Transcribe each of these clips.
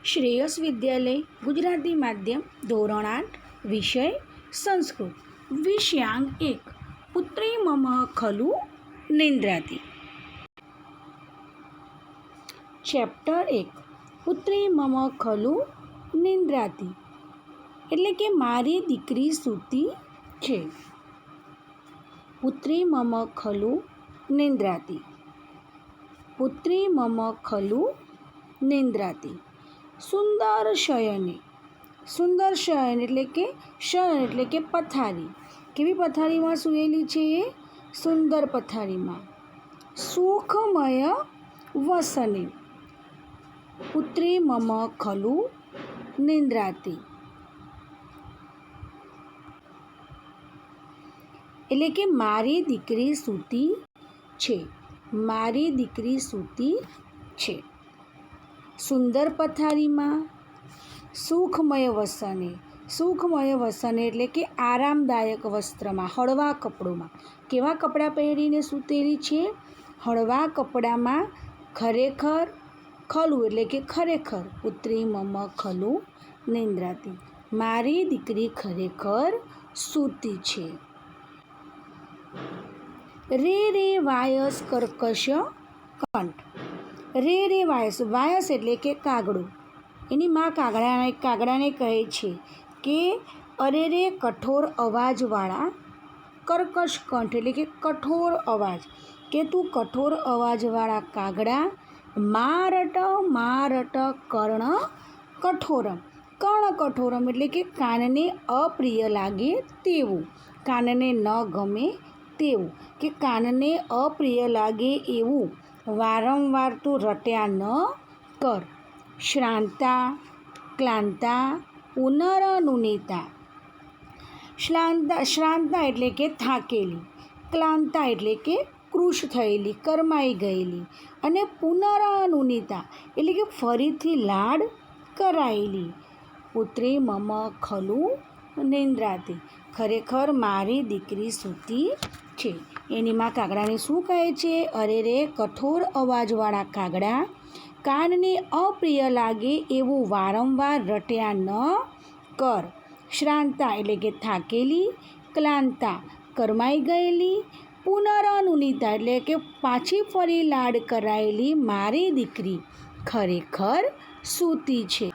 શ્રેયસ વિદ્યાલય ગુજરાતી માધ્યમ ધોરણ 8 વિષય સંસ્કૃત વિષયાંક 1 પુત્રી મમ ખલુ નિંદ્રાતિ ચેપ્ટર 1 પુત્રી મમ ખલુ નિંદ્રાતિ એટલે કે મારી દીકરી સૂતી છે. પુત્રી મમ ખલુ નિંદ્રાતિ પુત્રી મમ ખલુ નિંદ્રાતિ. સુંદર શયને સુંદર શયન એટલે કે શયન એટલે કે પથારી. કેવી પથારીમાં સૂયેલી છે? સુંદર પથારીમાં. સુખમય વસને પુત્રી મમ ખલુ નિંદ્રાતિ એટલે કે મારી દીકરી સૂતી છે. મારી દીકરી સૂતી છે. સુંદર પથારીમાં. સુખમય વસને સુખમય વસને એટલે કે આરામદાયક વસ્ત્રમાં, હળવા કપડોમાં. કેવા કપડાં પહેરીને સૂતેલી છે? હળવા કપડામાં. ખરેખર ખલુ એટલે કે ખરેખર. પુત્રી મમ ખલુ નિંદ્રાતિ મારી દીકરી ખરેખર સૂતી છે. રે રે વાયસ કર્કશ કંઠ. રે રે વાયસ. વાયસ એટલે કે કાગડો. એની માં કાગડાને કહે છે કે અરે રે કઠોર અવાજવાળા કર્કશ કંઠ એટલે કે કઠોર અવાજ, કે તું કઠોર અવાજવાળા કાગડા મારટ કર્ણ કઠોરમ. કર્ણ કઠોરમ એટલે કે કાનને અપ્રિય લાગે તેવું, કાનને ન ગમે તેવું, કે કાનને અપ્રિય લાગે એવું વારંવાર તું રટ્યા ન કર. શ્રાંતા ક્લાંતા પુનરનુનિતા. શ્રાંતા એટલે કે થાકેલી, ક્લાંતા એટલે કે કૃશ થયેલી, કરમાઈ ગયેલી, અને પુનરનુનિતા એટલે કે ફરીથી લાડ કરાયેલી. પુત્રી મમ ખલુ નિંદ્રાતિ ખરેખર મારી દીકરી સૂતી છે. એની માં કાગડાને શું કહે છે? અરે રે કઠોર અવાજવાળા કાગડા કાનને અપ્રિય લાગે એવું વારંવાર રટ્યા ન કર. શ્રાંતા એટલે કે થાકેલી, ક્લાંતા કરમાઈ ગયેલી, પુનરનુનિતા એટલે કે પાછી ફરી લાડ કરાયેલી મારી દીકરી ખરેખર સૂતી છે.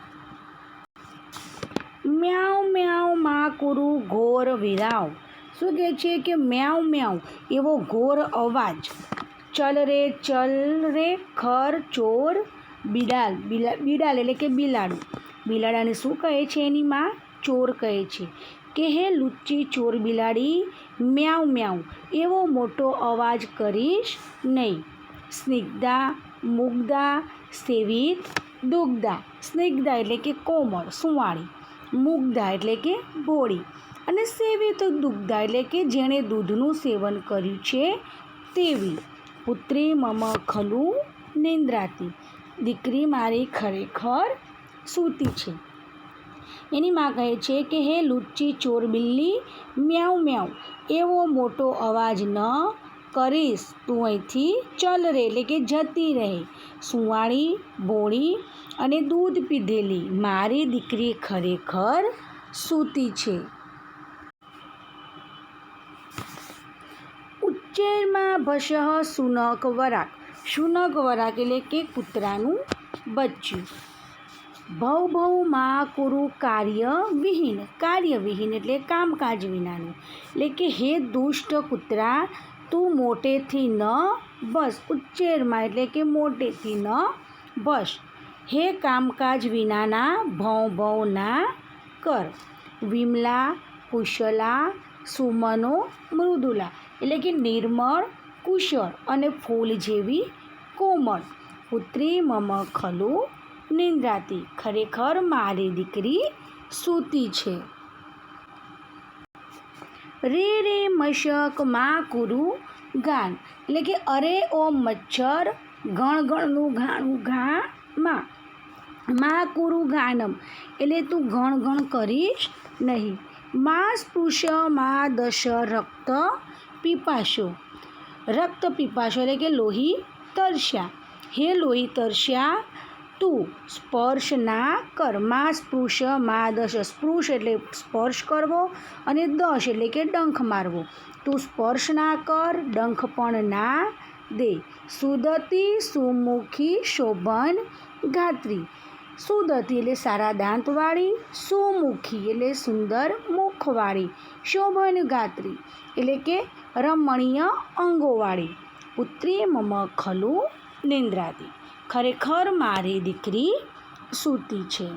મ્યાઉ મ્યાઉ મા કુરુ ઘોર વિરાવ. શું કહે છે કે મ્યાઉ મ્યાઉ એવો ઘોર અવાજ. ચલ રે ખર ચોર બિડાલ. બિડાલ એટલે કે બિલાડું. બિલાડાને શું કહે છે એની માં? ચોર કહે છે કે હે લુચ્ચી ચોર બિલાડી, મ્યાઉ મ્યાઉ એવો મોટો અવાજ કરીશ નહીં. સ્નિગ્ધા મુગ્ધા સેવિત દુગ્ધા. સ્નિગ્ધા એટલે કે કોમળ સુંવાળી, મુગ્ધા એટલે કે ભોળી, અને સેવિત દુગ્ધા એટલે કે જેણે દૂધનું સેવન કર્યું છે તેવી. પુત્રી મમ ખલુ નિંદ્રાતિ દીકરી મારી ખરેખર સૂતી છે. એની માં કહે છે કે હે લુચ્ચી ચોર બિલ્લી, મ્યાઉ મ્યાઉ એવો મોટો અવાજ ન કરીશ. તું અહીંથી ચલ રે એટલે કે જતી રહે. સુંવાળી, ભોળી અને દૂધ પીધેલી મારી દીકરી ખરેખર સૂતી છે. ઉચ્ચેરમાં ભસઃ શુનક વરાક. શુનક વરાક એટલે કે કૂતરાનું બચ્ચું. ભવ ભવ મા કુરુ કાર્ય વિહીન. કાર્ય વિહીન એટલે કામકાજ વિનાનું, એટલે કે હે દુષ્ટ કૂતરા તું મોટેથી ન બસ. ઉચ્ચેરમાં એટલે કે મોટેથી ન બસ. હે કામકાજ વિનાના ભવ ભવ ના કર. વિમલા કુશલા સુમનો મૃદુલા એટલે કે નિર્મળ, કુશળ અને ફૂલ જેવી કોમળ. પુત્રી મમ ખલુ નિંદ્રાતિ ખરેખર મારી દીકરી સૂતી છે. રે રે મશક મા કુરુ ગાન એટલે કે અરે ઓ મચ્છર ગણગણનું ઘાણું ઘા માં. મા કુરુ ગાનમ એટલે તું ગણ કરીશ નહીં. મા સ્પૃશ્ય મા દશ રક્ત પીપાશો. રક્ત પીપાશો એટલે કે લોહી તરસ્યા. હે લોહી તરસ્યા તું સ્પર્શ ના કર. માં સ્પૃશ માં દશ. સ્પૃશ એટલે સ્પર્શ કરવો અને દશ એટલે કે ડંખ મારવો. તું સ્પર્શ ના કર, ડંખ પણ ના દે. સુદતી સુમુખી શોભન ગાત્રી. સુદતી એટલે સારા દાંતવાળી, સુમુખી એટલે સુંદર મુખવાળી, શોભન ગાત્રી એટલે કે રમણીય અંગોવાળી. પુત્રી મમ ખલુ નિંદ્રાતી. ખરેખર મારી દીકરી સૂતી છે.